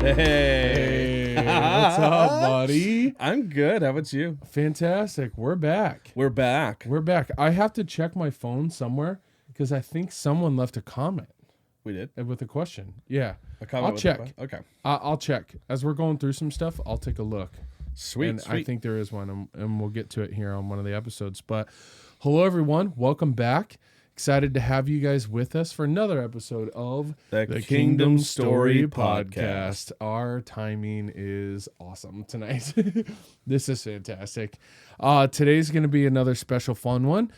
Hey, what's up, buddy? I'm good. How about you? Fantastic. We're back. We're back. I have to check my phone somewhere because I think someone left a comment We did? with a question. Yeah. A comment I'll with check. Okay. I'll check. As we're going through some stuff, I'll take a look. Sweet, And sweet. I think there is one, and we'll get to it here on one of the episodes. But hello, everyone. Welcome back. Excited to have you guys with us for another episode of the Kingdom Story Podcast. Our timing is awesome tonight. This is fantastic. Today's going to be another special fun one.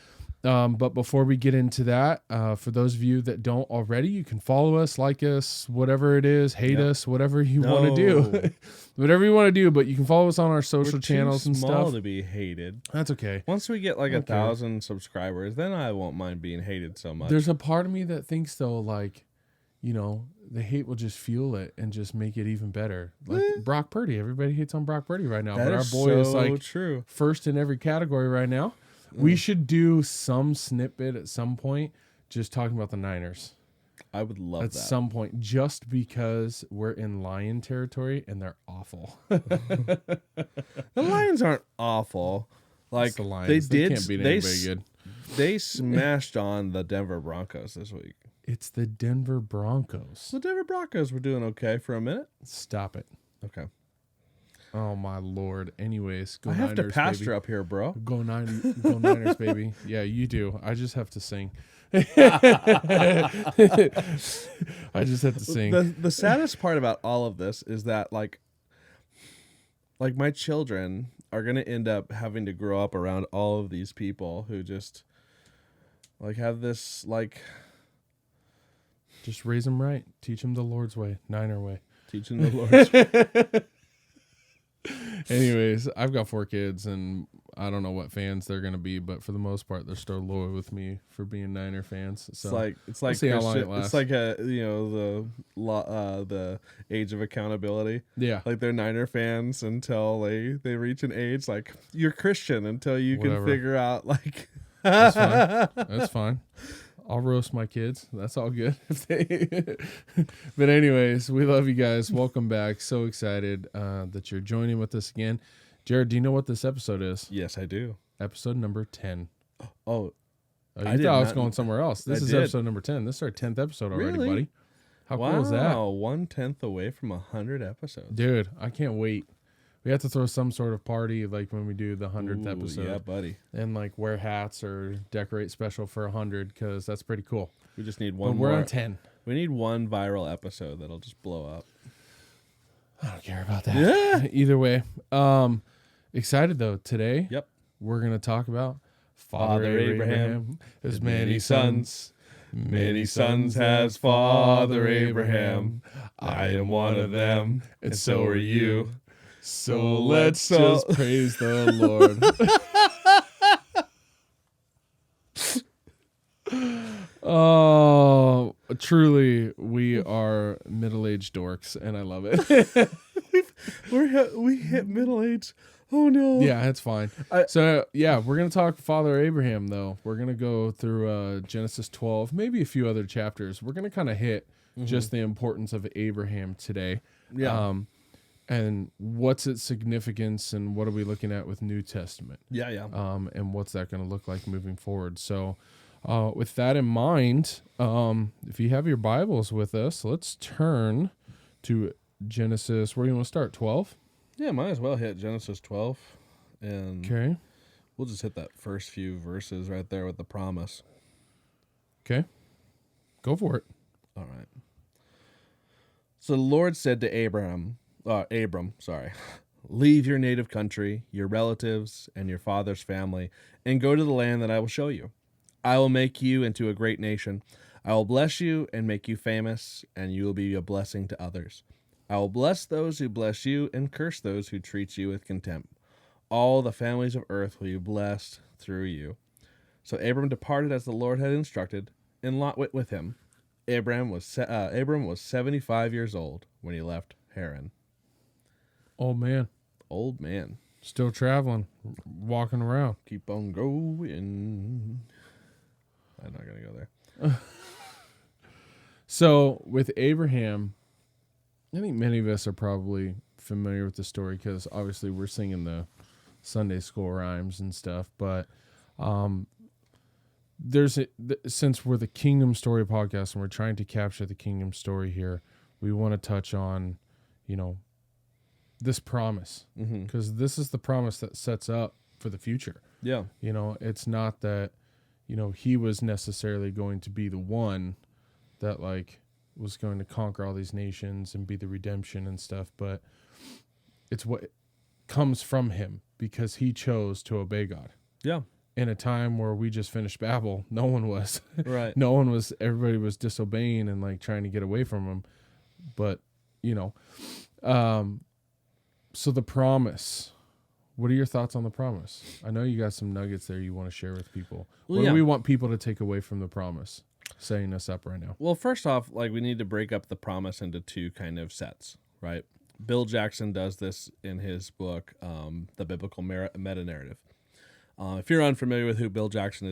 But before we get into that, for those of you that don't already, you can follow us, like us, whatever it is, hate us, whatever you want to do. Whatever you want to do, but you can follow us on our social channels and stuff. We're too small to be hated. That's okay. Once we get like 1,000 subscribers, then I won't mind being hated so much. There's a part of me that thinks, though, like, you know, the hate will just fuel it and just make it even better. Like Brock Purdy. Everybody hates on Brock Purdy right now. That but our is boy so is like true. First in every category right now. We should do some snippet at some point just talking about the Niners. I would love At that. some point, just because we're in Lion territory and they're awful. The Lions aren't awful. Like It's the Lions. They can't beat anybody good. They smashed on the Denver Broncos this week. It's the Denver Broncos. The Denver Broncos were doing okay for a minute. Stop it. Okay. Oh, my Lord. Anyways, go I Niners, have to pasture baby. up here, bro. Go Niners, baby. Yeah, you do. I just have to sing. I just have to sing. The saddest part about all of this is that like my children are going to end up having to grow up around all of these people who just like have this like Just raise them right. Teach them the Lord's way. Niner way. teaching the Lord's Anyways, I've got 4 kids, and I don't know what fans they're going to be, but for the most part, they're still loyal with me for being Niner fans. So it's like see how long it Christian, it's lasts. like the age of accountability. Yeah. Like they're Niner fans until they reach an age like you're Christian until you Whatever. can figure out like That's fine. That's fine. I'll roast my kids. That's all good. But anyways, we love you guys. Welcome back. So excited that you're joining with us again. Jared, do you know what this episode is? Yes, I do. Episode number 10. Oh, You I did thought I was not- going somewhere else. This I is did. episode number 10. This is our 10th episode already, Really? buddy. How wow, cool is that? 1/10 away from 100 episodes. Dude, I can't wait. We have to throw some sort of party like when we do the 100th Ooh, episode. yeah, buddy. And like wear hats or decorate special for 100 because that's pretty cool. We just need But one we're more. on 10. We need one viral episode that'll just blow up. I don't care about that. Yeah. Either way. Excited though. Today, Yep. we're going to talk about Father Abraham, His many sons. Many sons has Father Abraham. I am one of them, and so are you. So let's just praise the Lord. Oh, truly, we are middle-aged dorks, and I love it. We hit middle age. Oh no. Yeah, it's fine. So, yeah, we're going to talk Father Abraham, though. We're going to go through Genesis 12, maybe a few other chapters. We're going to kind of hit just the importance of Abraham today. Yeah. And what's its significance, and what are we looking at with New Testament? Yeah. And what's that going to look like moving forward? So, with that in mind, if you have your Bibles with us, let's turn to Genesis. Where do you want to start? 12? Yeah, might as well hit Genesis 12, and Okay. we'll just hit that first few verses right there with the promise. Okay. Go for it. All right. So the Lord said to Abram, leave your native country, your relatives, and your father's family, and go to the land that I will show you. I will make you into a great nation. I will bless you and make you famous, and you will be a blessing to others. I will bless those who bless you and curse those who treat you with contempt. All the families of earth will be blessed through you. So Abram departed as the Lord had instructed, and Lot went with him. Abram was 75 years old when he left Haran. Old man. Old man. Still traveling. Walking around. Keep on going. I'm not going to go there. So with Abraham, I think many of us are probably familiar with the story because obviously we're singing the Sunday school rhymes and stuff. But um, since we're the Kingdom Story podcast and we're trying to capture the Kingdom story here, we want to touch on, you know, this promise because this is the promise that sets up for the future. Yeah. You know, it's not that, you know, he was necessarily going to be the one that like was going to conquer all these nations and be the redemption and stuff, but it's what comes from him because he chose to obey God. Yeah. In a time where we just finished Babel, no one was. Right. Everybody was disobeying and like trying to get away from him. But, you know, so the promise, what are your thoughts on the promise? I know you got some nuggets there you want to share with people. What do we want people to take away from the promise? Setting us up right now. Well, first off, like we need to break up the promise into two kind of sets, right? Bill Jackson does this in his book, The Biblical Meta-Narrative. If you're unfamiliar with who Bill Jackson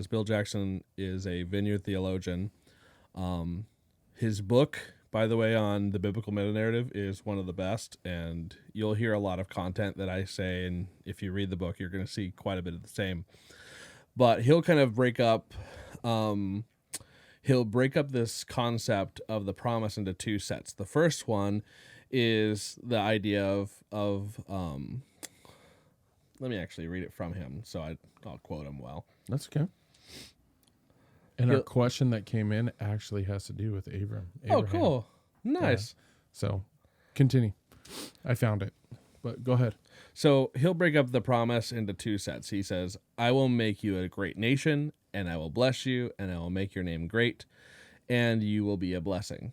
is a vineyard theologian. His book, by the way, on the biblical meta-narrative is one of the best, and you'll hear a lot of content that I say, and if you read the book, you're going to see quite a bit of the same. But he'll kind of break up this concept of the promise into two sets. The first one is the idea of let me actually read it from him, so I'll quote him well. That's okay. And our question that came in actually has to do with Abraham. Oh, cool. Nice. Yeah. So, continue. I found it, but go ahead. So he'll break up the promise into two sets. He says, I will make you a great nation, and I will bless you, and I will make your name great, and you will be a blessing.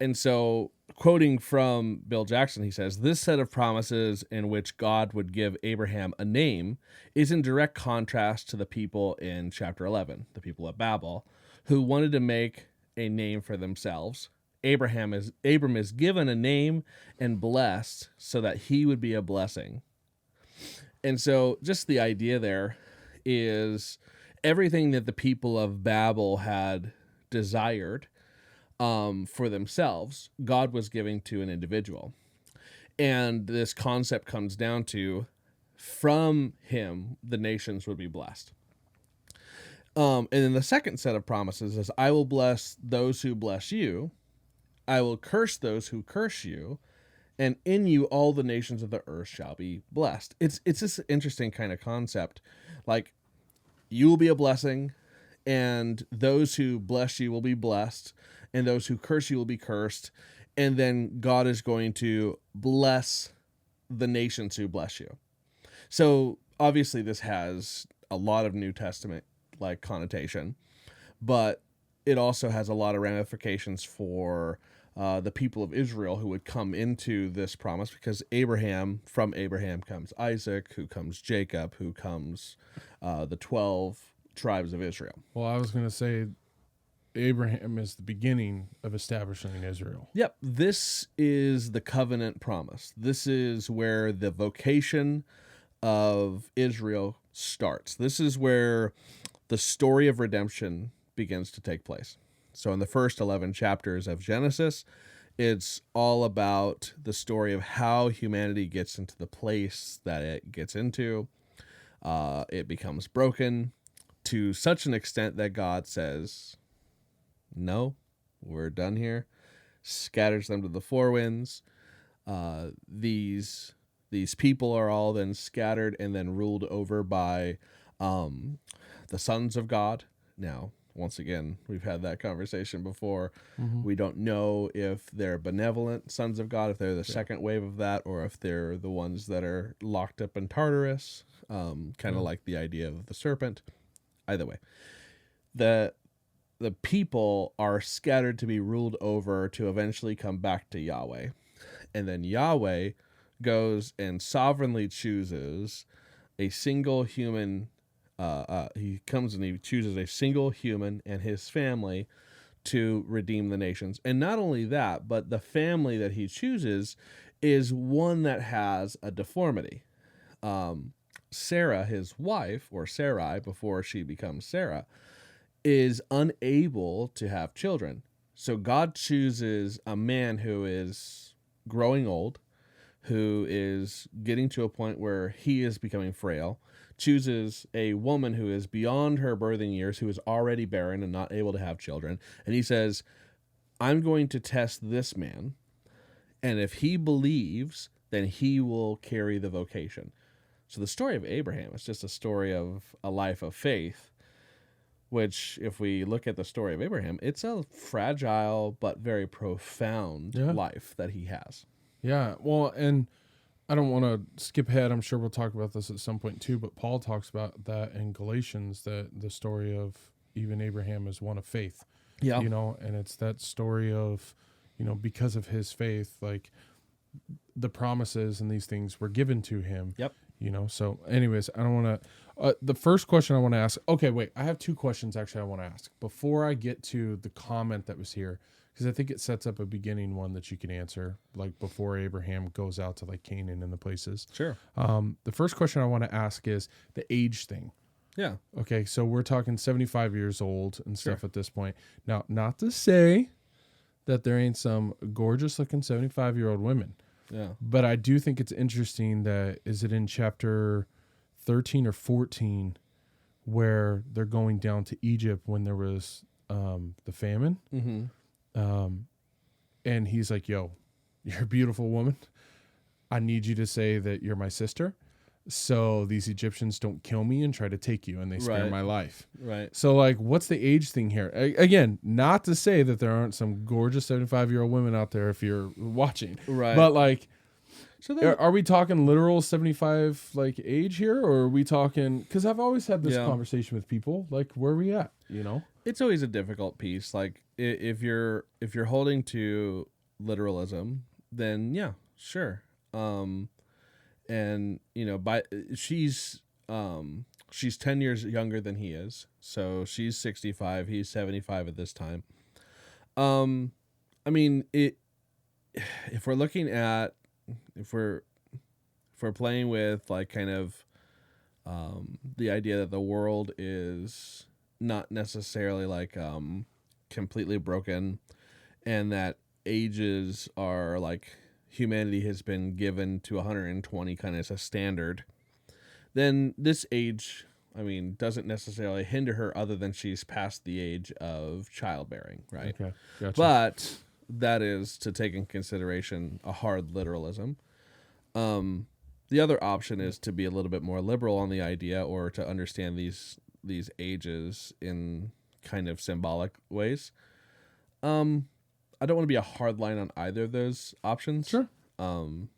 And so, quoting from Bill Jackson, he says, this set of promises in which God would give Abraham a name is in direct contrast to the people in chapter 11, the people at Babel, who wanted to make a name for themselves. Abram is given a name and blessed so that he would be a blessing. And so just the idea there is everything that the people of Babel had desired for themselves, God was giving to an individual. And this concept comes down to, from him, the nations would be blessed. And then the second set of promises is, I will bless those who bless you. I will curse those who curse you. And in you, all the nations of the earth shall be blessed. It's this interesting kind of concept. Like, you will be a blessing, and those who bless you will be blessed, and those who curse you will be cursed. And then God is going to bless the nations who bless you. So obviously this has a lot of New Testament like connotation, but it also has a lot of ramifications for the people of Israel who would come into this promise, because from Abraham comes Isaac, who comes Jacob, who comes the 12 tribes of Israel. Well, I was going to say Abraham is the beginning of establishing Israel. Yep. This is the covenant promise. This is where the vocation of Israel starts. This is where the story of redemption begins to take place. So in the first 11 chapters of Genesis, it's all about the story of how humanity gets into the place that it gets into. It becomes broken to such an extent that God says, no, we're done here. Scatters them to the four winds. These people are all then scattered and then ruled over by the sons of God. Now, once again, we've had that conversation before. Mm-hmm. We don't know if they're benevolent sons of God, if they're the second wave of that, or if they're the ones that are locked up in Tartarus, kind of like the idea of the serpent. Either way, the people are scattered to be ruled over to eventually come back to Yahweh. And then Yahweh goes and sovereignly chooses a single human. He comes and he chooses a single human and his family to redeem the nations. And not only that, but the family that he chooses is one that has a deformity. Sarah, his wife, or Sarai, before she becomes Sarah, is unable to have children. So God chooses a man who is growing old, who is getting to a point where he is becoming frail, chooses a woman who is beyond her birthing years, who is already barren and not able to have children. And he says, I'm going to test this man. And if he believes, then he will carry the vocation. So the story of Abraham is just a story of a life of faith, which, if we look at the story of Abraham, it's a fragile but very profound life that he has. Yeah. Well, and I don't want to skip ahead. I'm sure we'll talk about this at some point too, but Paul talks about that in Galatians, that the story of even Abraham is one of faith. Yeah. You know, and it's that story of, you know, because of his faith, like the promises and these things were given to him. Yep. You know, so anyways, I don't want to, the first question I want to ask, okay, wait, I have two questions actually I want to ask before I get to the comment that was here, because I think it sets up a beginning one that you can answer, like before Abraham goes out to like Canaan and the places. Sure. The first question I want to ask is the age thing. Yeah. Okay, so we're talking 75 years old and stuff at this point. Now, not to say that there ain't some gorgeous looking 75-year-old women. Yeah. But I do think it's interesting that, is it in chapter 13 or 14 where they're going down to Egypt when there was the famine? Mm-hmm. And he's like, yo, you're a beautiful woman. I need you to say that you're my sister, so these Egyptians don't kill me and try to take you, and they spare my life. Right. So, like, what's the age thing here? Again, not to say that there aren't some gorgeous 75-year-old women out there if you're watching. Right. But, like, so then, are we talking literal 75, like, age here? Or are we talking... Because I've always had this conversation with people. Like, where are we at, you know? It's always a difficult piece. Like, if you're holding to literalism, then, yeah, sure. And you know, she's 10 years younger than he is, so she's 65, he's 75 at this time. I mean, if we're looking at, if we're playing with like kind of the idea that the world is not necessarily like completely broken, and that ages are like, humanity has been given to 120 kind of as a standard, then this age, I mean, doesn't necessarily hinder her, other than she's past the age of childbearing, right? Okay, gotcha. But that is to take in consideration a hard literalism. The other option is to be a little bit more liberal on the idea, or to understand these ages in kind of symbolic ways. I don't want to be a hard line on either of those options. Sure. I'm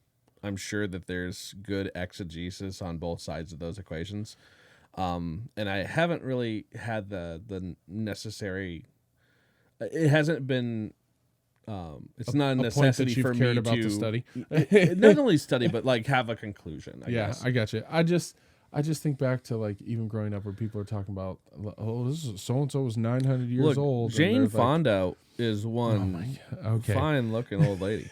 sure that there's good exegesis on both sides of those equations. And I haven't really had the necessary... It hasn't been... it's not a necessity for me to study. Not only study, but like have a conclusion, I guess. I got you. I just think back to like even growing up where people are talking about, oh, this is so-and-so was 900 years old. Jane Fonda is one fine looking old lady.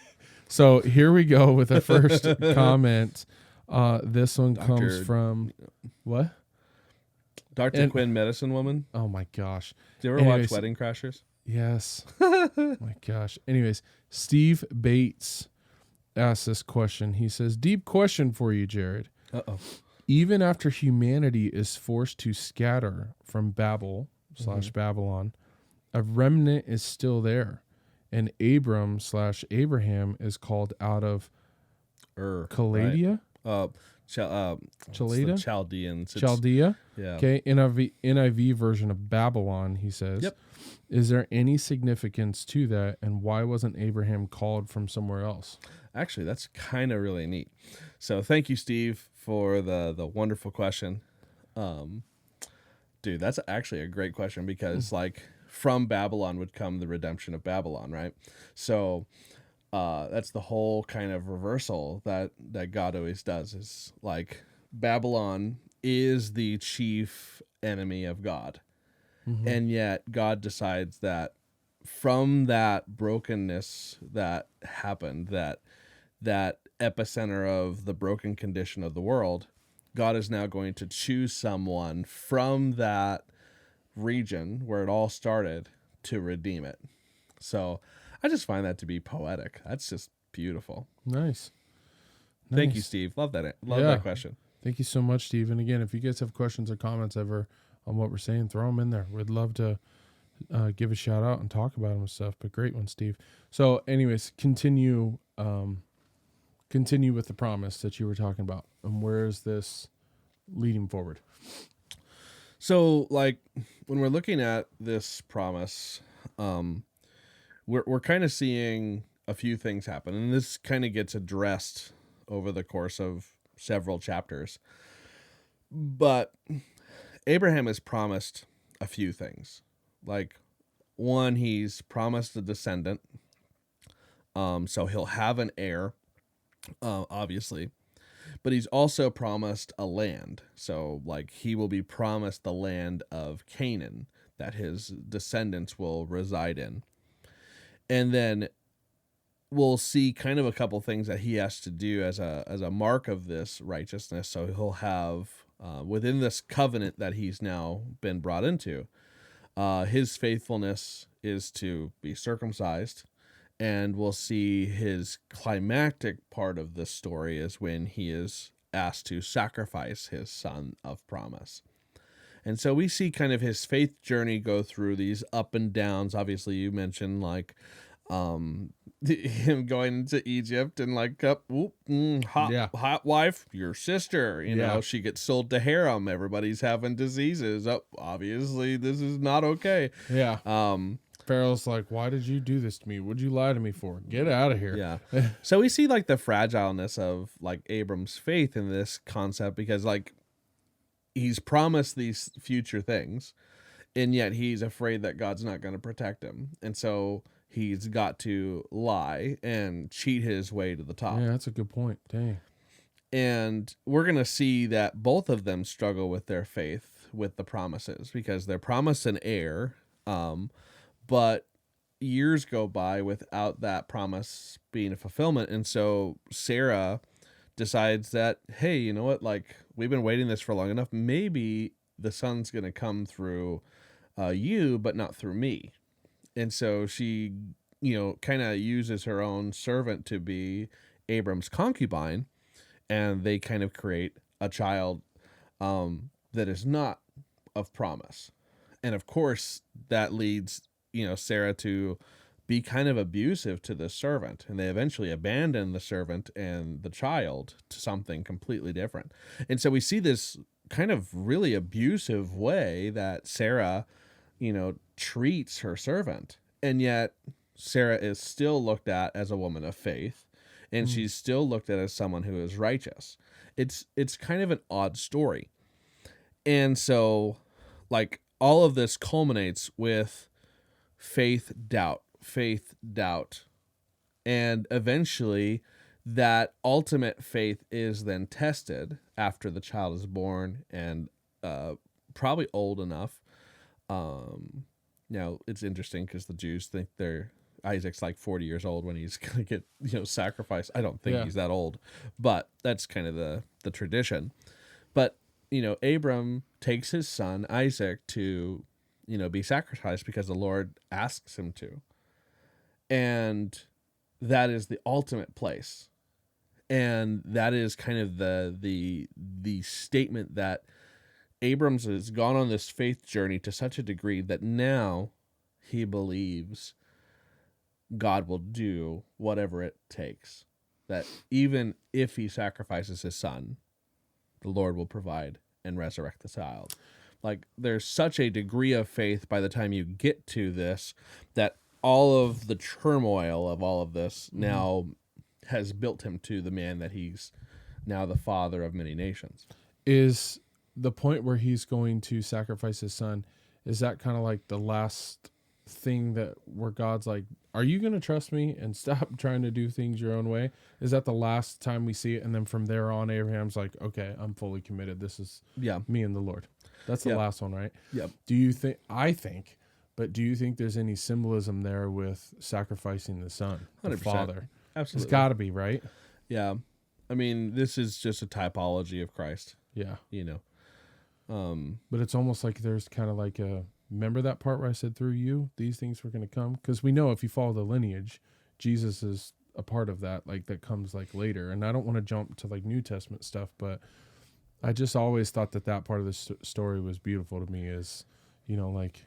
So here we go with the first comment. This one comes from what? Dr. Quinn, Medicine Woman. Oh my gosh. Do you ever watch Wedding Crashers? Yes. Oh my gosh. Anyways, Steve Bates asked this question. He says, deep question for you, Jared. Uh-oh. Even after humanity is forced to scatter from Babel / Babylon, a remnant is still there. And Abram / Abraham is called out of Chaldea? Right. Chaldea? Chaldeans. Chaldea? Yeah. Okay, NIV version of Babylon, he says. Yep. Is there any significance to that, and why wasn't Abraham called from somewhere else? Actually, that's kind of really neat. So thank you, Steve, for the wonderful question. Dude, that's actually a great question, because like from Babylon would come the redemption of Babylon, right? So that's the whole kind of reversal that God always does, is like Babylon is the chief enemy of God. And yet God decides that from that brokenness that happened, that epicenter of the broken condition of the world, God is now going to choose someone from that region where it all started to redeem it. So I just find that to be poetic. That's just Beautiful. Nice. Thank you, Nice. Steve. Love that. Love Yeah. that question. Thank you so much, Steve. And again, if you guys have questions or comments ever on what we're saying, throw them in there. We'd love to give a shout out and talk about them and stuff. But great one, Steve. So, anyways, continue with the promise that you were talking about. And where is this leading forward? So, like, when we're looking at this promise, we're kind of seeing a few things happen, and this kind of gets addressed over the course of several chapters. But Abraham has promised a few things. Like, one, he's promised a descendant, so he'll have an heir, obviously. But he's also promised a land. So, like, he will be promised the land of Canaan that his descendants will reside in. And then we'll see kind of a couple things that he has to do as a mark of this righteousness. So he'll have, within this covenant that he's now been brought into, his faithfulness is to be circumcised. And we'll see his climactic part of this story is when he is asked to sacrifice his son of promise. And so we see kind of his faith journey go through these up and downs. Obviously, you mentioned like him going to Egypt and like, hot wife, your sister, you know, she gets sold to harem. Everybody's having diseases. Oh, obviously, this is not okay. Yeah. Pharaoh's like, why did you do this to me? What'd you lie to me for? Get out of here. Yeah. So we see like the fragileness of like Abram's faith in this concept, because like he's promised these future things and yet he's afraid that God's not going to protect him. And so he's got to lie and cheat his way to the top. Yeah, that's a good point. Dang. And we're going to see that both of them struggle with their faith with the promises, because they're promised an heir, but years go by without that promise being a fulfillment. And so Sarah decides that, hey, you know what? Like, we've been waiting this for long enough. Maybe the son's going to come through you, but not through me. And so she, you know, kind of uses her own servant to be Abram's concubine, and they kind of create a child that is not of promise. And of course, that leads, you know, Sarah to be kind of abusive to the servant, and they eventually abandon the servant and the child to something completely different. And so we see this kind of really abusive way that Sarah, you know, treats her servant, and yet Sarah is still looked at as a woman of faith, and she's still looked at as someone who is righteous. It's kind of an odd story. And so, like, all of this culminates with faith, doubt, and eventually that ultimate faith is then tested after the child is born and probably old enough. Now it's interesting because the Jews think Isaac's like 40 years old when he's gonna get, you know, sacrificed. I don't think he's that old, but that's kind of the tradition. But, you know, Abram takes his son Isaac to, you know, be sacrificed because the Lord asks him to. And that is the ultimate place. And that is kind of the statement that Abrams has gone on this faith journey to such a degree that now he believes God will do whatever it takes. That even if he sacrifices his son, the Lord will provide and resurrect the child. Like, there's such a degree of faith by the time you get to this that all of the turmoil of all of this now has built him to the man that he's now the father of many nations. Is the point where he's going to sacrifice his son, is that kind of like the last thing that where God's like, are you going to trust me and stop trying to do things your own way? Is that the last time we see it? And then from there on, Abraham's like, okay, I'm fully committed. This is me and the Lord. That's the last one, right? Yep. Do you think, but do you think there's any symbolism there with sacrificing the son, the 100%. father? Absolutely. It's got to be, right? Yeah. I mean, this is just a typology of Christ. Yeah. You know. But it's almost like there's kind of like remember that part where I said through you, these things were going to come? Because we know if you follow the lineage, Jesus is a part of that, like that comes like later. And I don't want to jump to like New Testament stuff, but I just always thought that part of the story was beautiful to me. Is, like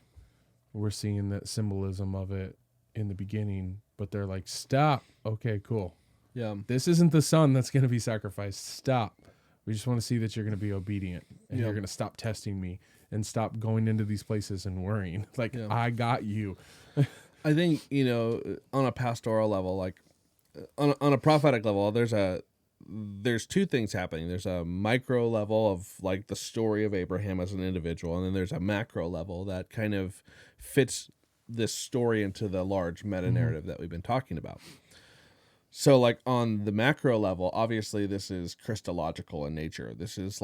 we're seeing that symbolism of it in the beginning, but they're like, stop. Okay, cool. Yeah. This isn't the son that's going to be sacrificed. Stop. We just want to see that you're going to be obedient and you're going to stop testing me and stop going into these places and worrying. Like, I got you. I think, on a pastoral level, like on a prophetic level, there's two things happening. There's a micro level of like the story of Abraham as an individual, and then there's a macro level that kind of fits this story into the large meta narrative that we've been talking about. So like on the macro level, obviously this is Christological in nature. This is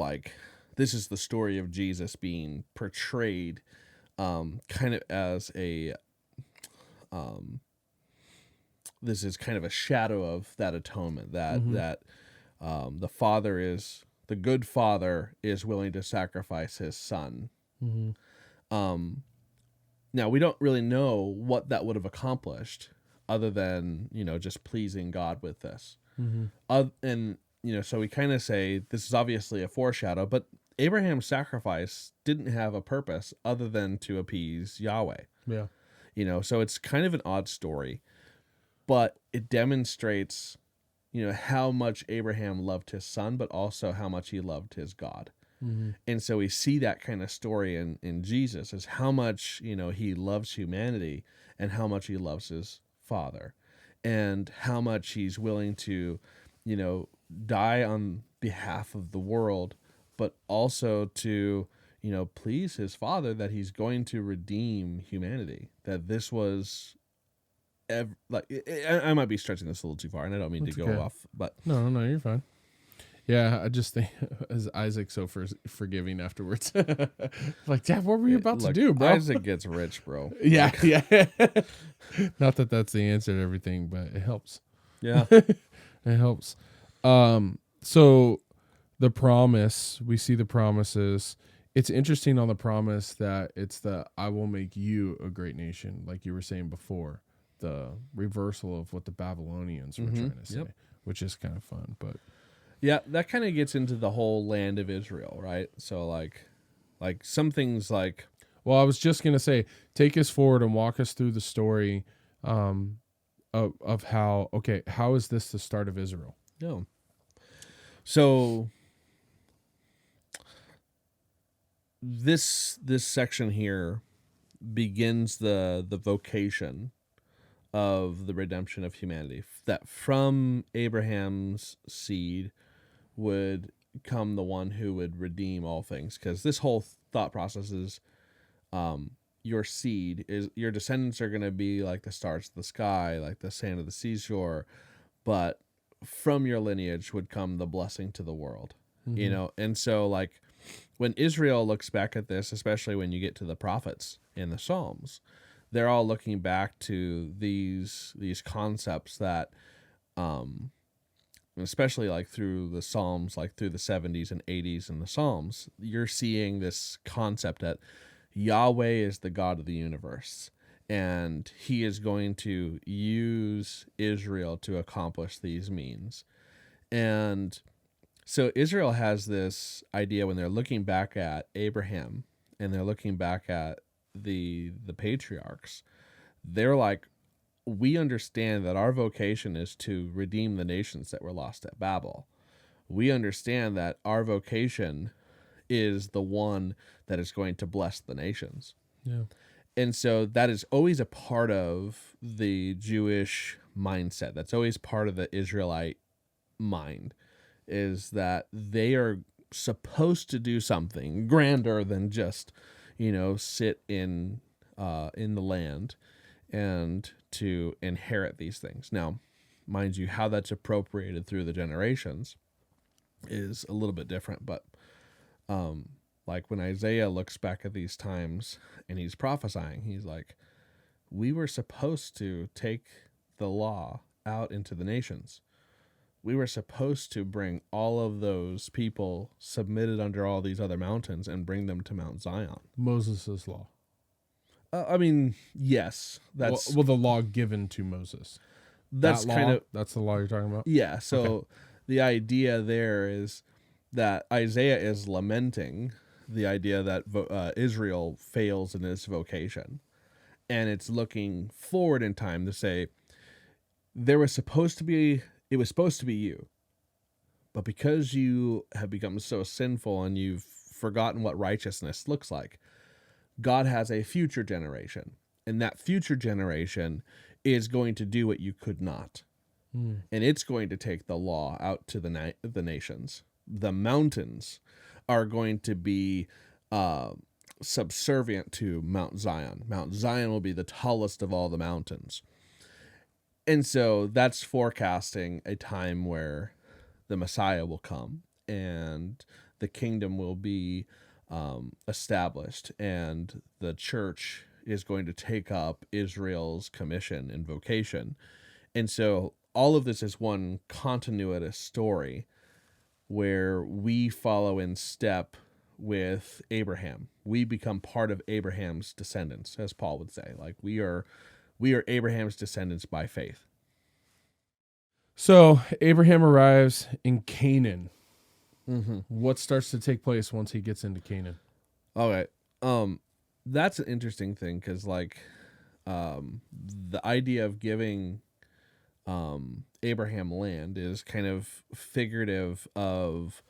the story of Jesus being portrayed kind of as this is kind of a shadow of that atonement that the good father is willing to sacrifice his son. Now we don't really know what that would have accomplished other than, just pleasing God with this. And, so we kind of say this is obviously a foreshadow, but Abraham's sacrifice didn't have a purpose other than to appease Yahweh. Yeah. So it's kind of an odd story, but it demonstrates, how much Abraham loved his son, but also how much he loved his God. And so we see that kind of story in Jesus, is how much, he loves humanity and how much he loves his Father, and how much he's willing to, die on behalf of the world, but also to, please his Father, that he's going to redeem humanity. That this was, I might be stretching this a little too far, and I don't mean to go off, but no, you're fine. Yeah, I just think as Isaac so forgiving afterwards. Like, Dad, what were you about to do, bro? Isaac gets rich, bro. Yeah. Not that that's the answer to everything, but it helps. Yeah. It helps. So the promise, we see the promises. It's interesting on the promise that it's I will make you a great nation, like you were saying before, the reversal of what the Babylonians were trying to say, which is kind of fun, but. Yeah, that kind of gets into the whole land of Israel, right? So like some things like... Well, I was just going to say, take us forward and walk us through the story of how is this the start of Israel? No. So this section here begins the vocation of the redemption of humanity, that from Abraham's seed would come the one who would redeem all things. Because this whole thought process is your seed, is your descendants are going to be like the stars of the sky, like the sand of the seashore, but from your lineage would come the blessing to the world. And so like when Israel looks back at this, especially when you get to the prophets in the Psalms, they're all looking back to these concepts that especially like through the Psalms, like through the 70s and 80s in the Psalms, you're seeing this concept that Yahweh is the God of the universe, and he is going to use Israel to accomplish these means. And so Israel has this idea when they're looking back at Abraham and they're looking back at the patriarchs, they're like, we understand that our vocation is to redeem the nations that were lost at Babel. We understand that our vocation is the one that is going to bless the nations. Yeah. And so that is always a part of the Jewish mindset. That's always part of the Israelite mind, is that they are supposed to do something grander than just, sit in the land and to inherit these things. Now, mind you, how that's appropriated through the generations is a little bit different, but like when Isaiah looks back at these times and he's prophesying, he's like, we were supposed to take the law out into the nations. We were supposed to bring all of those people submitted under all these other mountains and bring them to Mount Zion. Moses' law. I mean, yes, that's well, the law given to Moses. that's that kind law? of, That's the law you're talking about? yeah. So Okay. the idea there is that Isaiah is lamenting the idea that Israel fails in its vocation, and it's looking forward in time to say there was supposed to be it was supposed to be you, but because you have become so sinful and you've forgotten what righteousness looks like, God has a future generation, and that future generation is going to do what you could not. And it's going to take the law out to the nations. The mountains are going to be subservient to Mount Zion. Mount Zion will be the tallest of all the mountains. And so that's forecasting a time where the Messiah will come and the kingdom will be established, and the church is going to take up Israel's commission and vocation. And so all of this is one continuous story where we follow in step with Abraham. We become part of Abraham's descendants, as Paul would say. Like we are Abraham's descendants by faith. So Abraham arrives in Canaan. Mm-hmm. What starts to take place once he gets into Canaan? All right. That's an interesting thing because, like, the idea of giving Abraham land is kind of figurative of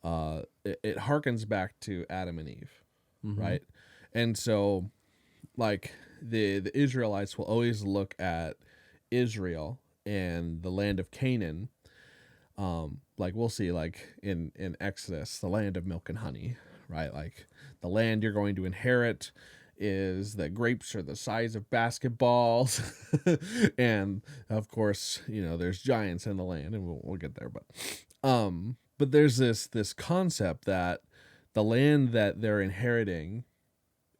it harkens back to Adam and Eve, right? And so, like, the Israelites will always look at Israel and the land of Canaan. Like we'll see, like in Exodus, the land of milk and honey, right? Like the land you're going to inherit is the grapes are the size of basketballs, and of course, there's giants in the land, and we'll get there. But there's this concept that the land that they're inheriting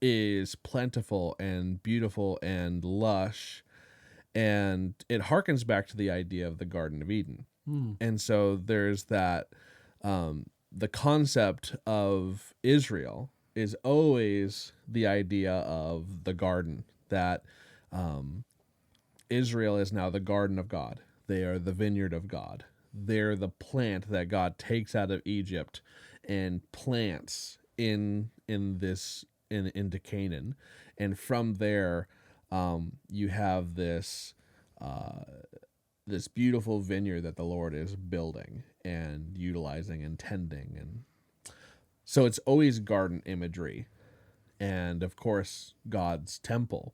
is plentiful and beautiful and lush, and it harkens back to the idea of the Garden of Eden. And so there's that, the concept of Israel is always the idea of the garden, that Israel is now the garden of God. They are the vineyard of God. They're the plant that God takes out of Egypt and plants into Canaan. And from there, you have this beautiful vineyard that the Lord is building and utilizing and tending. And so it's always garden imagery. And of course, God's temple,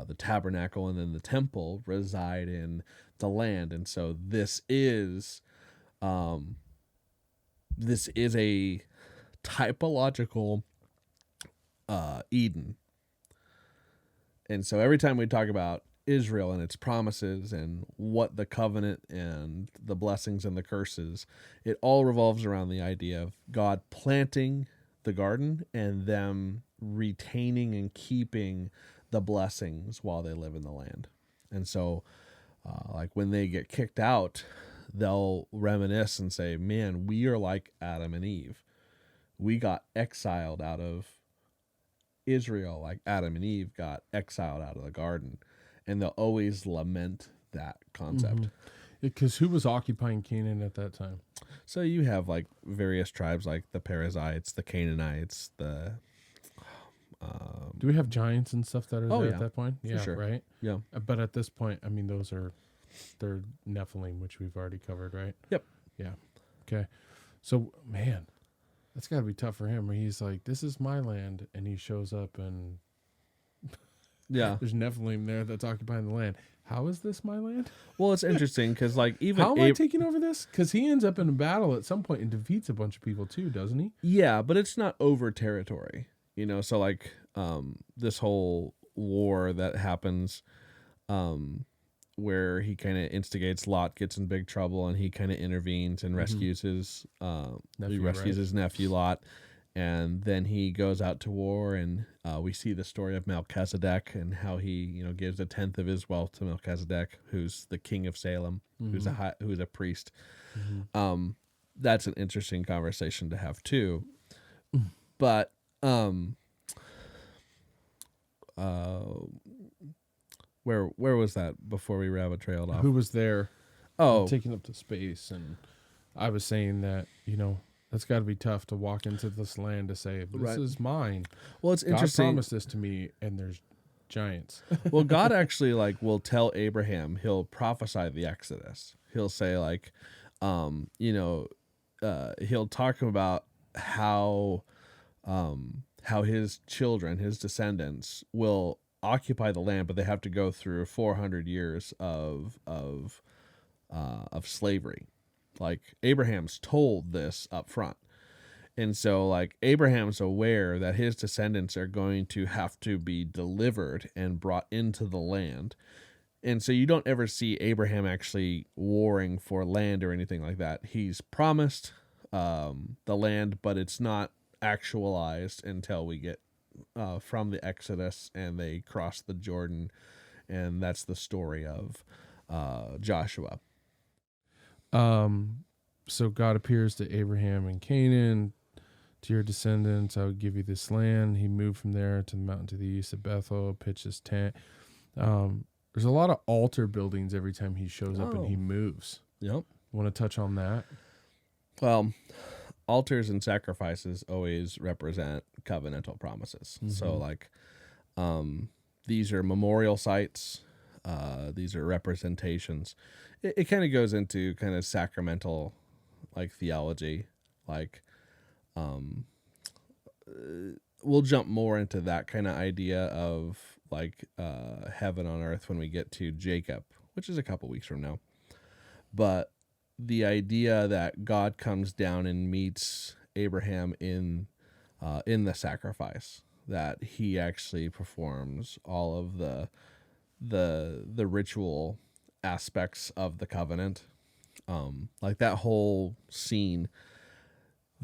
the tabernacle and then the temple reside in the land. And so this is a typological Eden. And so every time we talk about Israel and its promises and what the covenant and the blessings and the curses, it all revolves around the idea of God planting the garden and them retaining and keeping the blessings while they live in the land. And so like when they get kicked out, they'll reminisce and say, man, we are like Adam and Eve. We got exiled out of Israel like Adam and Eve got exiled out of the garden. And they'll always lament that concept. Because who was occupying Canaan at that time? So you have like various tribes like the Perizzites, the Canaanites, the... Do we have giants and stuff that are there yeah, at that point? Yeah, sure. right? Yeah. But at this point, I mean, they're Nephilim, which we've already covered, right? Yep. Yeah. Okay. So, man, that's got to be tough for him. Where he's like, this is my land. And he shows up and... Yeah. There's Nephilim there that's occupying the land. How is this my land? Well, it's interesting because, like, even how am I taking over this? Because he ends up in a battle at some point and defeats a bunch of people too, doesn't he? Yeah, but it's not over territory, So, like, this whole war that happens, where he kind of instigates, Lot gets in big trouble, and he kind of intervenes and rescues his his nephew Lot. And then he goes out to war, and we see the story of Melchizedek and how he, gives a tenth of his wealth to Melchizedek, who's the king of Salem, who's a priest. That's an interesting conversation to have too. But Where was that before we rabbit trailed off? Who was there Oh, taken up to space? And I was saying that, that's got to be tough to walk into this land to say, this Right. is mine. well, it's God interesting. promised this to me, and there's giants. Well, God actually will tell Abraham, he'll prophesy the Exodus. He'll say he'll talk about how his children, his descendants, will occupy the land, but they have to go through 400 years of slavery. Like Abraham's told this up front. And so, Abraham's aware that his descendants are going to have to be delivered and brought into the land. And so, you don't ever see Abraham actually warring for land or anything like that. He's promised the land, but it's not actualized until we get from the Exodus and they cross the Jordan. And that's the story of Joshua. So God appears to Abraham in Canaan. To your descendants, I will give you this land. He moved from there to the mountain to the east of Bethel, pitched his tent. There's a lot of altar buildings every time he shows up and he moves. Yep. Want to touch on that? Well, altars and sacrifices always represent covenantal promises. Mm-hmm. So, these are memorial sites. These are representations. It kind of goes into kind of sacramental, theology. We'll jump more into that kind of idea of heaven on earth when we get to Jacob, which is a couple weeks from now. But the idea that God comes down and meets Abraham in the sacrifice, that he actually performs all of the ritual aspects of the covenant, that whole scene.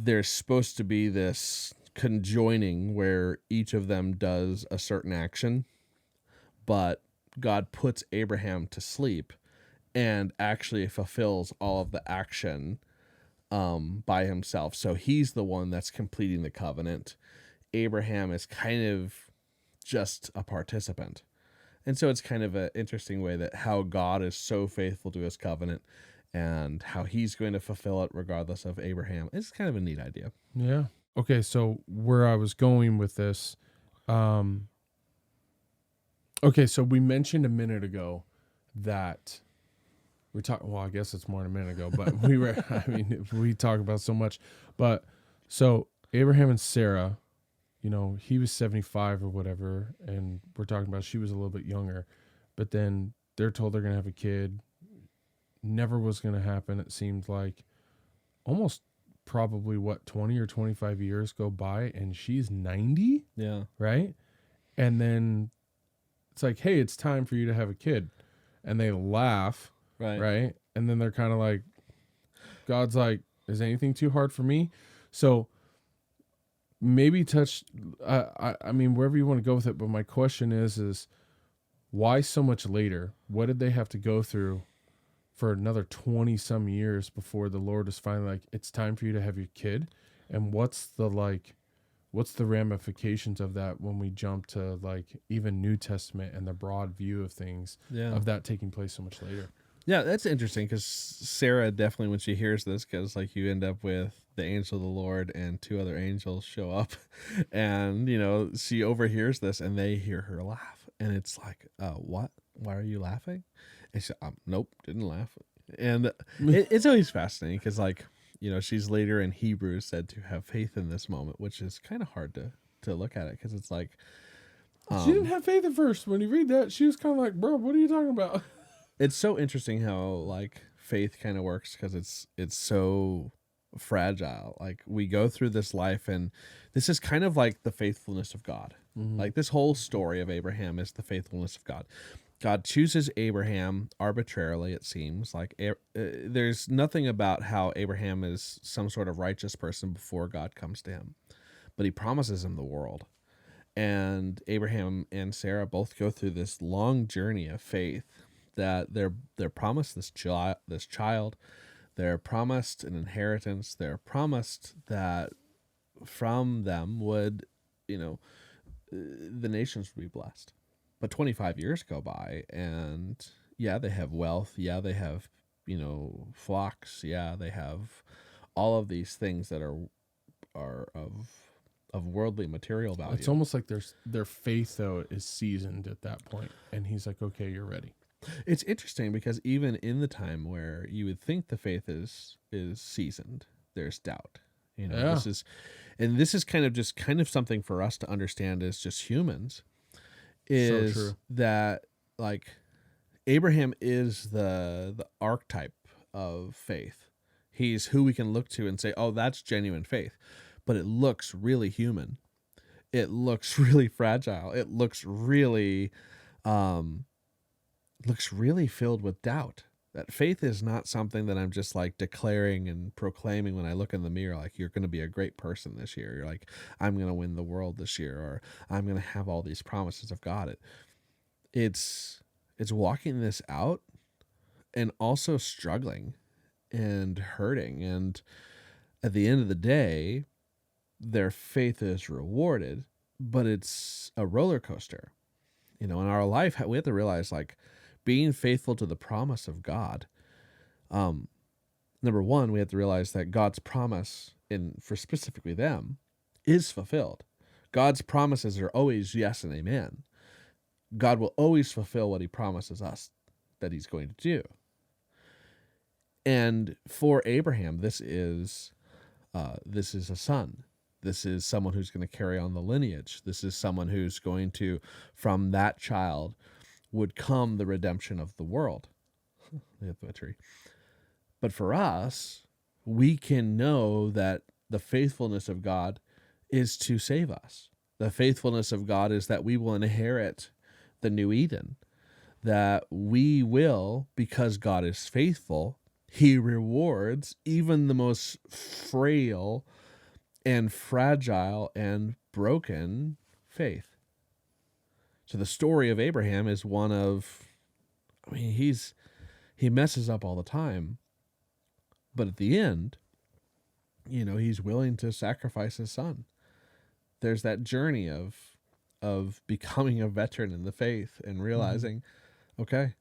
There's supposed to be this conjoining where each of them does a certain action, but God puts Abraham to sleep and actually fulfills all of the action by himself. So he's the one that's completing the covenant. Abraham is kind of just a participant. And so it's kind of an interesting way that how God is so faithful to his covenant and how he's going to fulfill it regardless of Abraham. It's kind of a neat idea. Yeah. Okay, so where I was going with this, okay, so we mentioned a minute ago that we're talking, well, I guess it's more than a minute ago, but we talk about so much. But so Abraham and Sarah, he was 75 or whatever, and we're talking about she was a little bit younger, but then they're told they're going to have a kid. Never was going to happen. It seemed like almost probably 20 or 25 years go by and she's 90. Yeah. Right. And then it's like, hey, it's time for you to have a kid. And they laugh. Right. And then they're kind of like, God's like, is anything too hard for me? So maybe I mean, wherever you want to go with it. But my question is why so much later? What did they have to go through for another 20 some years before the Lord is finally like, it's time for you to have your kid? And what's the ramifications of that when we jump to even New Testament and the broad view of things, of that taking place so much later? Yeah, that's interesting because Sarah definitely, when she hears this, because you end up with the angel of the Lord and two other angels show up, and she overhears this and they hear her laugh, and it's like, what? Why are you laughing? And she, nope, didn't laugh. And it's always fascinating because she's later in Hebrews said to have faith in this moment, which is kind of hard to look at it because it's like she didn't have faith at first. When you read that, she was kind of like, bro, what are you talking about? It's so interesting how faith kind of works because it's so fragile. We go through this life, and this is kind of like the faithfulness of God. Mm-hmm. This whole story of Abraham is the faithfulness of God. God chooses Abraham arbitrarily, it seems. There's nothing about how Abraham is some sort of righteous person before God comes to him. But he promises him the world. And Abraham and Sarah both go through this long journey of faith that they're promised this child. They're promised an inheritance. They're promised that from them would, the nations would be blessed. But 25 years go by, and yeah, they have wealth. Yeah, they have, flocks. Yeah, they have all of these things that are of worldly material It's value. almost like their faith though is seasoned at that point, and he's like, okay, you're ready. It's interesting because even in the time where you would think the faith is seasoned, there's doubt. Yeah. This is kind of something for us to understand as just humans, So is true. that like Abraham is the archetype of faith. He's who we can look to and say, "Oh, that's genuine faith." But it looks really human. It looks really fragile. It um looks really filled with doubt. That faith is not something that I'm just like declaring and proclaiming when I look in the mirror, like, you're going to be a great person this year. You're like, I'm going to win the world this year, or I'm going to have all these promises of God. It's walking this out and also struggling and hurting. And at the end of the day, their faith is rewarded, but it's a roller coaster. In our life, we have to realize, like, being faithful to the promise of God. Number one, we have to realize that God's promise for specifically them is fulfilled. God's promises are always yes and amen. God will always fulfill what he promises us that he's going to do. And for Abraham, this is a son. This is someone who's going to carry on the lineage. This is someone who's going to, from that child, would come the redemption of the world. The tree. But for us, we can know that the faithfulness of God is to save us. The faithfulness of God is that we will inherit the new Eden, that we will, because God is faithful, he rewards even the most frail and fragile and broken faith. So the story of Abraham is one of, he messes up all the time, but at the end, he's willing to sacrifice his son. There's that journey of becoming a veteran in the faith and realizing, okay,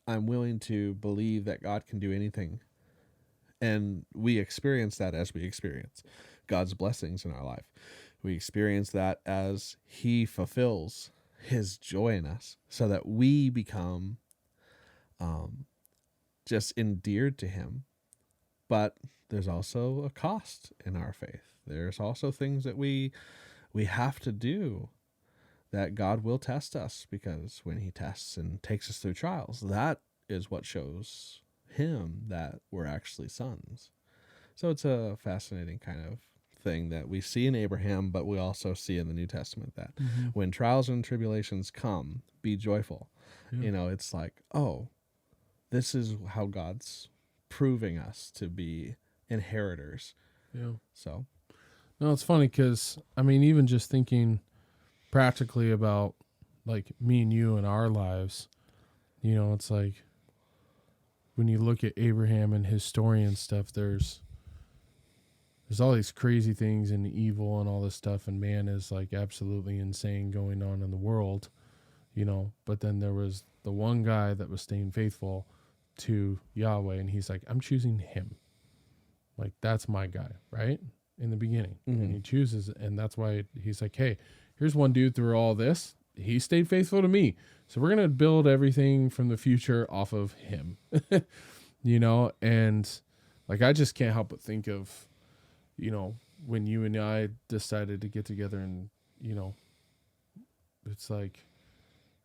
I'm willing to believe that God can do anything. And we experience that as we experience God's blessings in our life. We experience that as he fulfills his joy in us, so that we become just endeared to him. But there's also a cost in our faith. There's also things that we have to do, that God will test us, because when he tests and takes us through trials, that is what shows him that we're actually sons. So it's a fascinating kind of thing that we see in Abraham, but we also see in the New Testament that when trials and tribulations come, be joyful. Yeah. It's like, oh, this is how God's proving us to be inheritors. Yeah. So, No, it's funny because, even just thinking practically about like me and you and our lives, it's like when you look at Abraham and his story and stuff, there's all these crazy things and evil and all this stuff, and man is like absolutely insane going on in the world, but then there was the one guy that was staying faithful to Yahweh, and he's like, I'm choosing him. Like, that's my guy, right? In the beginning. And he chooses, and that's why he's like, hey, here's one dude through all this. He stayed faithful to me. So we're going to build everything from the future off of him, and like, I just can't help but think of, when you and I decided to get together, and, it's like,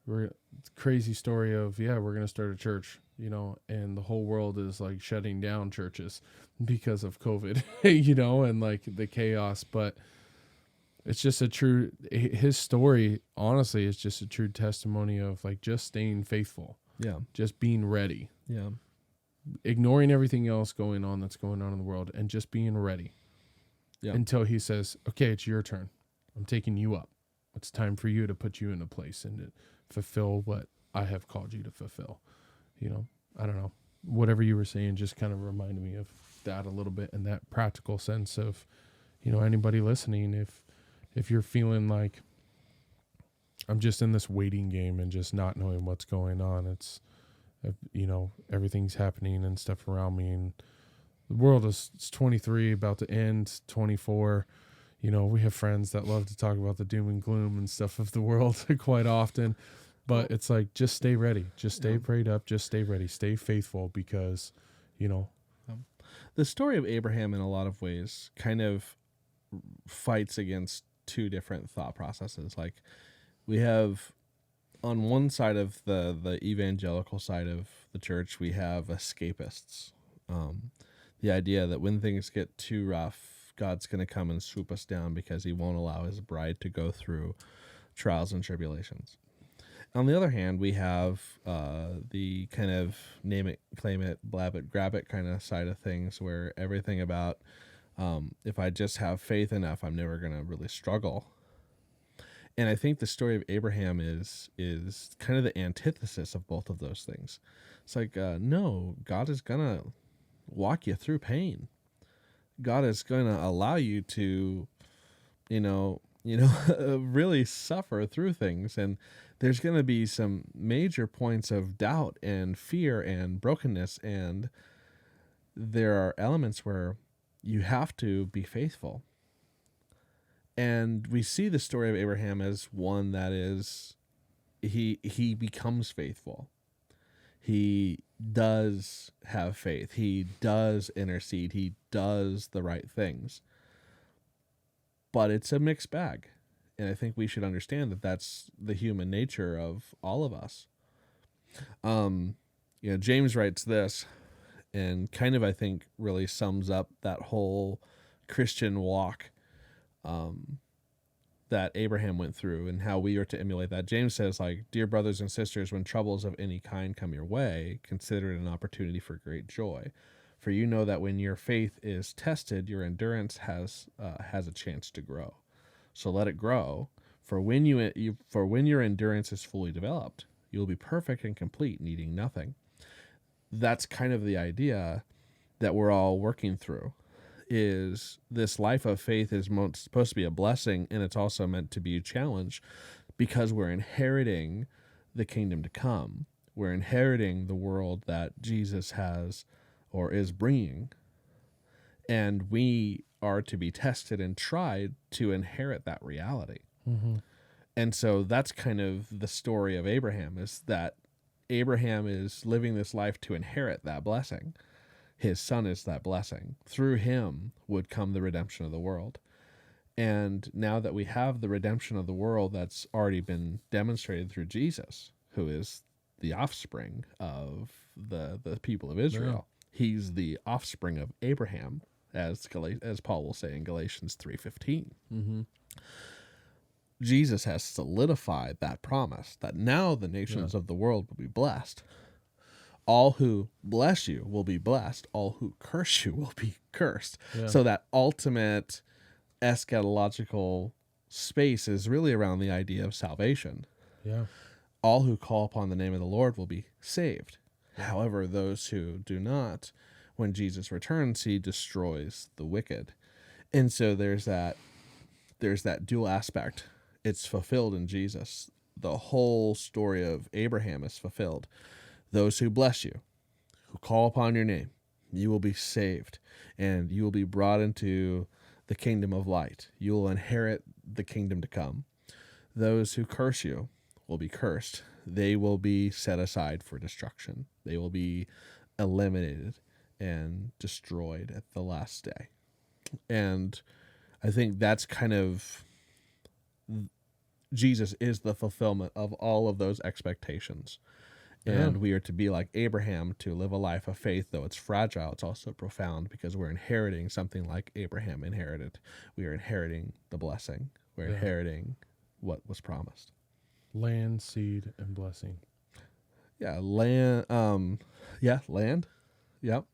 it's a crazy story of, we're going to start a church, and the whole world is like shutting down churches because of COVID, and like the chaos. But it's just his story, honestly, is just a true testimony of like just staying faithful. yeah. Just being ready. Yeah. Ignoring everything else that's going on in the world, and just being ready. Yeah. Until he says, okay, it's your turn. I'm taking you up. It's time for you to put you in a place and to fulfill what I have called you to fulfill. I don't know. Whatever you were saying just kind of reminded me of that a little bit, in that practical sense of, anybody listening, if you're feeling like, I'm just in this waiting game and just not knowing what's going on. It's, everything's happening and stuff around me, and the world it's 23, about to end, 24. We have friends that love to talk about the doom and gloom and stuff of the world quite often, but it's like, just stay ready, just stay prayed up, just stay ready, stay faithful, because, the story of Abraham in a lot of ways kind of fights against two different thought processes. Like, we have on one side of the evangelical side of the church, we have escapists. The idea that when things get too rough, God's going to come and swoop us down because he won't allow his bride to go through trials and tribulations. On the other hand, we have the kind of name it, claim it, blab it, grab it kind of side of things, where everything about if I just have faith enough, I'm never going to really struggle. And I think the story of Abraham is kind of the antithesis of both of those things. It's like, no, God is going to walk you through pain. God is going to allow you to, really suffer through things. And there's going to be some major points of doubt and fear and brokenness. And there are elements where you have to be faithful. And we see the story of Abraham as one that is, he becomes faithful. He does have faith. He does intercede. He does the right things. But it's a mixed bag. And I think we should understand that that's the human nature of all of us. James writes this, and kind of, I think, really sums up that whole Christian walk that Abraham went through and how we are to emulate that. James says, like, dear brothers and sisters, when troubles of any kind come your way, consider it an opportunity for great joy. For you know that when your faith is tested, your endurance has a chance to grow. So let it grow. For when your endurance is fully developed, you will be perfect and complete, needing nothing. That's kind of the idea that we're all working through. Is this life of faith is supposed to be a blessing, and it's also meant to be a challenge, because we're inheriting the kingdom to come. We're inheriting the world that Jesus has or is bringing, and we are to be tested and tried to inherit that reality. Mm-hmm. And so that's kind of the story of Abraham, is that Abraham is living this life to inherit that blessing. His son is that blessing. Through him would come the redemption of the world. And now that we have the redemption of the world that's already been demonstrated through Jesus, who is the offspring of the people of Israel, he's the offspring of Abraham, as Paul will say in Galatians 3:15. Mm-hmm. Jesus has solidified that promise that now the nations of the world will be blessed. All who bless you will be blessed. All who curse you will be cursed. Yeah. So that ultimate eschatological space is really around the idea of salvation. Yeah. All who call upon the name of the Lord will be saved. However, those who do not, when Jesus returns, he destroys the wicked. And so there's that dual aspect. It's fulfilled in Jesus. The whole story of Abraham is fulfilled. Those who bless you, who call upon your name, you will be saved, and you will be brought into the kingdom of light. You will inherit the kingdom to come. Those who curse you will be cursed. They will be set aside for destruction. They will be eliminated and destroyed at the last day. And I think that's kind of, Jesus is the fulfillment of all of those expectations. And we are to be like Abraham, to live a life of faith. Though it's fragile, it's also profound, because we're inheriting something like Abraham inherited. We are inheriting the blessing. We're inheriting what was promised. Land, seed, and blessing. Yeah, land. Land. Yep.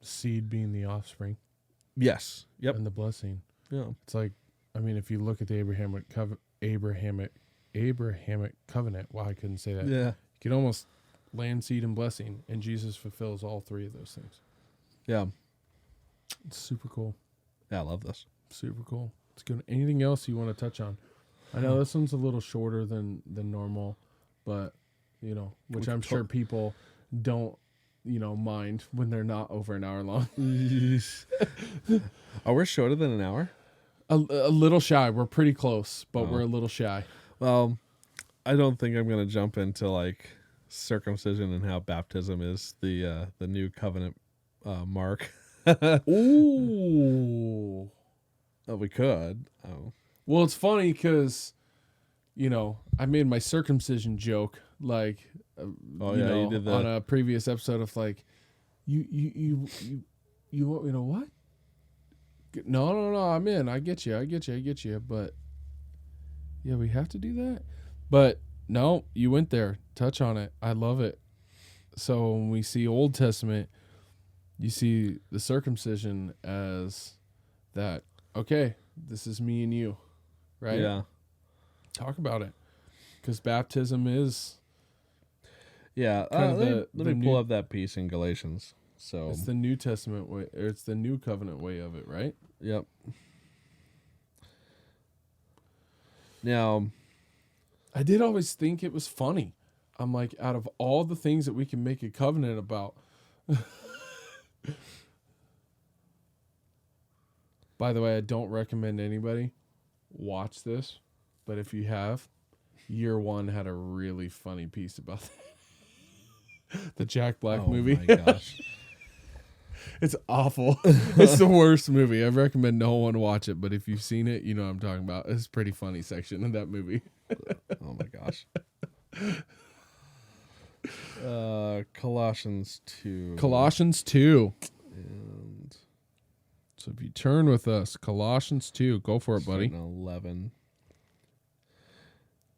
Seed being the offspring. Yes. Yep. And the blessing. Yeah. It's like, if you look at the Abrahamic covenant. Wow, I couldn't say that. Yeah. You could almost land, seed, and blessing, and Jesus fulfills all three of those things. Yeah. It's super cool. Yeah, I love this. Super cool. It's good. Anything else you want to touch on? I know this one's a little shorter than normal, but which I'm sure people don't mind when they're not over an hour long. Oh, we're shorter than an hour? A little shy. We're pretty close, but Oh. we're a little shy. Well, I don't think I'm going to jump into like circumcision and how baptism is the new covenant mark. Ooh. Oh, we could. Oh. Well, it's funny because, I made my circumcision joke like, You did on a previous episode of like, you want me to what? No, I'm in. I get you. But yeah, we have to do that. But no, you went there. Touch on it. I love it. So when we see Old Testament, you see the circumcision as that, okay, this is me and you, right? Yeah. Talk about it. Because baptism is... Yeah. kind of Let the me pull new- up that piece in Galatians. So, It's the New Testament way, or it's the New Covenant way of it, right? yep. Now, I did always think it was funny. I'm like, out of all the things that we can make a covenant about... By the way, I don't recommend anybody watch this, but if you have, Year One had a really funny piece about that. The Jack Black movie. Oh my gosh. It's awful. It's the worst movie. I recommend no one watch it, but if you've seen it, you know what I'm talking about. It's a pretty funny section in that movie. Oh my gosh. Colossians 2. Colossians 2. And So if you turn with us, Colossians 2, go for it, buddy. starting on 11.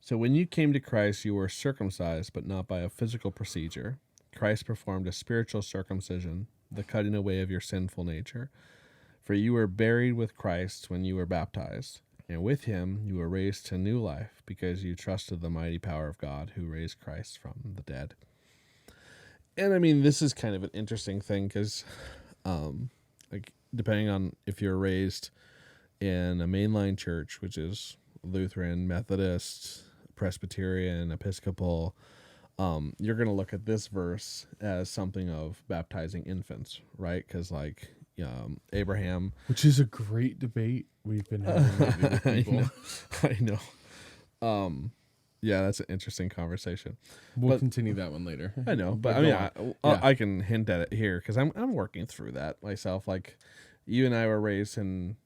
So when you came to Christ, you were circumcised, but not by a physical procedure. Christ performed a spiritual circumcision, the cutting away of your sinful nature. For you were buried with Christ when you were baptized, and with him you were raised to new life, because you trusted the mighty power of God who raised Christ from the dead. And I mean, this is kind of an interesting thing, because like depending on if you're raised in a mainline church, which is Lutheran, Methodist, Presbyterian, Episcopal, you're going to look at this verse as something of baptizing infants, right? Because like Abraham, Which is a great debate we've been having lately with people. I know. Yeah, that's an interesting conversation. We'll But- continue that one later. I know, but But I mean, go on. I can hint at it here because I'm working through that myself. Like you and I were raised in,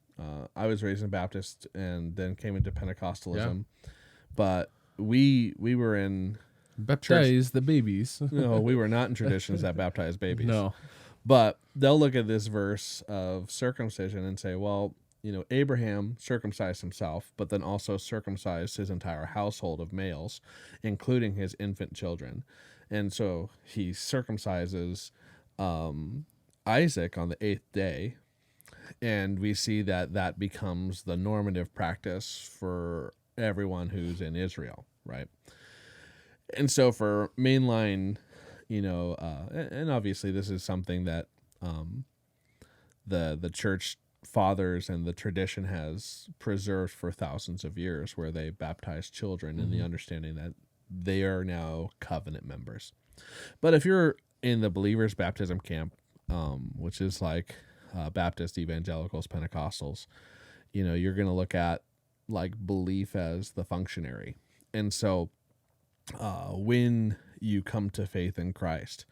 I was raised in Baptist and then came into Pentecostalism, but we were in, Baptize the babies. no, we were not in traditions that baptize babies. No. But they'll look at this verse of circumcision and say, well, Abraham circumcised himself, but then also circumcised his entire household of males, including his infant children. And so he circumcises Isaac on the 8th day. And we see that becomes the normative practice for everyone who's in Israel, right? And so for mainline, and obviously this is something that the church fathers and the tradition has preserved for thousands of years, where they baptize children in the understanding that they are now covenant members. But if you're in the believers baptism camp, which is like Baptist, evangelicals, Pentecostals, you're going to look at like belief as the functionary. And so when you come to faith in Christ,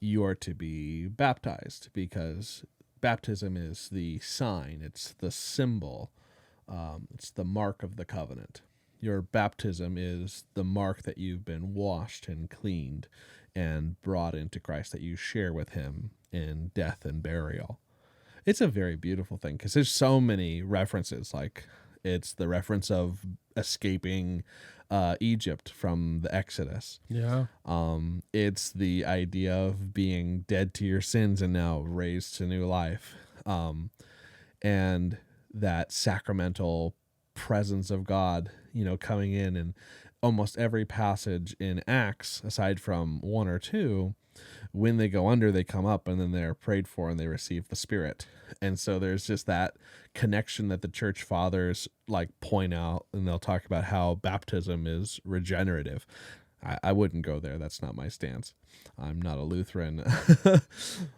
you are to be baptized, because baptism is the sign, it's the symbol, it's the mark of the covenant. Your baptism is the mark that you've been washed and cleaned and brought into Christ, that you share with him in death and burial. It's a very beautiful thing, because there's so many references. Like it's the reference of escaping Egypt from the Exodus. Yeah. It's the idea of being dead to your sins and now raised to new life. And that sacramental presence of God, coming in almost every passage in Acts, aside from 1 or 2, when they go under, they come up, and then they're prayed for and they receive the Spirit. And so there's just that connection that the church fathers like point out, and they'll talk about how baptism is regenerative. I wouldn't go there. That's not my stance. I'm not a Lutheran.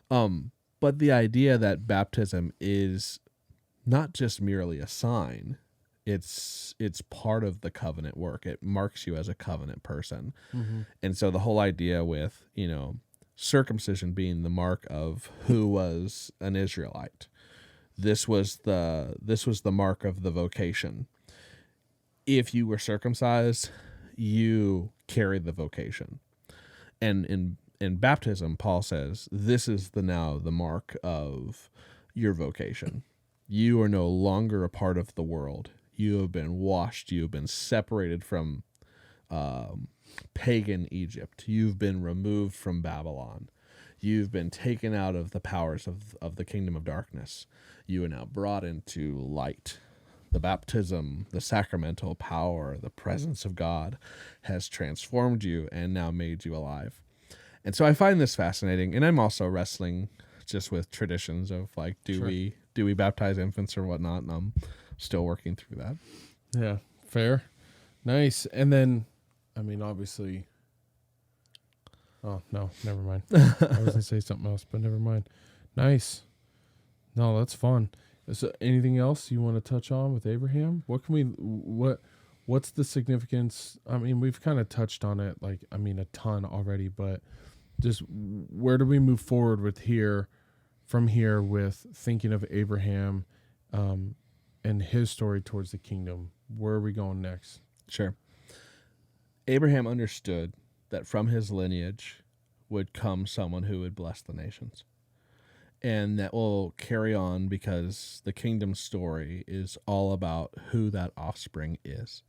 But the idea that baptism is not just merely a sign, it's part of the covenant work. It marks you as a covenant person. Mm-hmm. And so the whole idea with, circumcision being the mark of who was an Israelite. This was the mark of the vocation. If you were circumcised, you carried the vocation. And in baptism, Paul says, this is now the mark of your vocation. You are no longer a part of the world. You have been washed. You have been separated from pagan Egypt. You've been removed from Babylon. You've been taken out of the powers of the kingdom of darkness. You are now brought into light. The baptism, the sacramental power, the presence of God has transformed you and now made you alive. And so I find this fascinating, and I'm also wrestling just with traditions of like, do we baptize infants or whatnot, and I'm still working through that. Yeah, fair. Nice. And then, I mean, obviously... Oh, no, never mind. I was going to say something else, but never mind. Nice. No, that's fun. So anything else you want to touch on with Abraham? What's the significance? I mean, we've kind of touched on it, a ton already, but just where do we move forward from here with thinking of Abraham and his story towards the kingdom? Where are we going next? Sure. Abraham understood that from his lineage would come someone who would bless the nations. And that will carry on because the kingdom story is all about who that offspring is.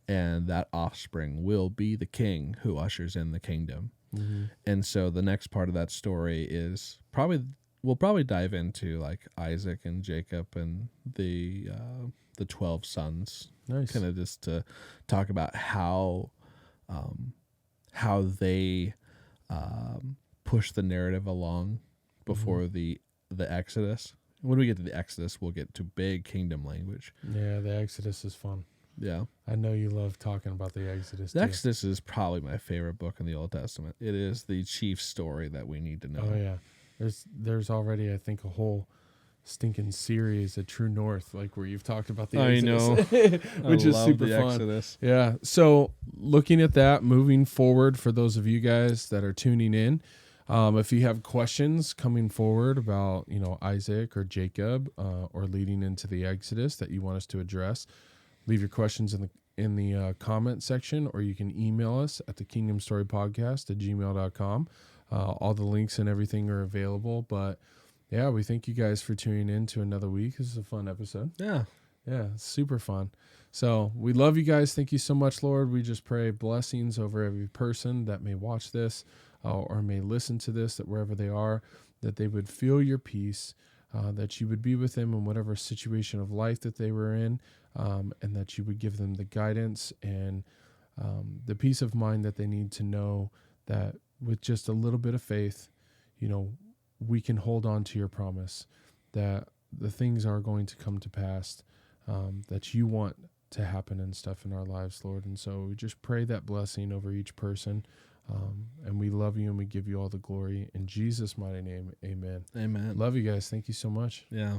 And that offspring will be the king who ushers in the kingdom. Mm-hmm. And so the next part of that story is we'll probably dive into like Isaac and Jacob and the 12 sons. Nice. Kind of just to talk about how they push the narrative along before the Exodus. When we get to the Exodus, we'll get to big kingdom language. Yeah, the Exodus is fun. Yeah. I know you love talking about the Exodus. The Exodus is probably my favorite book in the Old Testament. It is the chief story that we need to know. Oh, yeah. There's already, I think, a whole stinking series at True North, like where you've talked about the Exodus. I know. Which is super fun. Exodus. Yeah. So looking at that, moving forward, for those of you guys that are tuning in, if you have questions coming forward about, Isaac or Jacob, or leading into the Exodus that you want us to address, leave your questions in the comment section, or you can email us at thekingdomstorypodcast@gmail.com. All the links and everything are available. But yeah, we thank you guys for tuning in to another week. This is a fun episode. Yeah. Yeah, super fun. So we love you guys. Thank you so much, Lord. We just pray blessings over every person that may watch this or may listen to this, that wherever they are, that they would feel your peace, that you would be with them in whatever situation of life that they were in, and that you would give them the guidance and the peace of mind that they need to know that with just a little bit of faith, we can hold on to your promise, that the things are going to come to pass, that you want to happen and stuff in our lives, Lord. And so we just pray that blessing over each person. And we love you and we give you all the glory. In Jesus' mighty name, amen. Amen. Love you guys. Thank you so much. Yeah.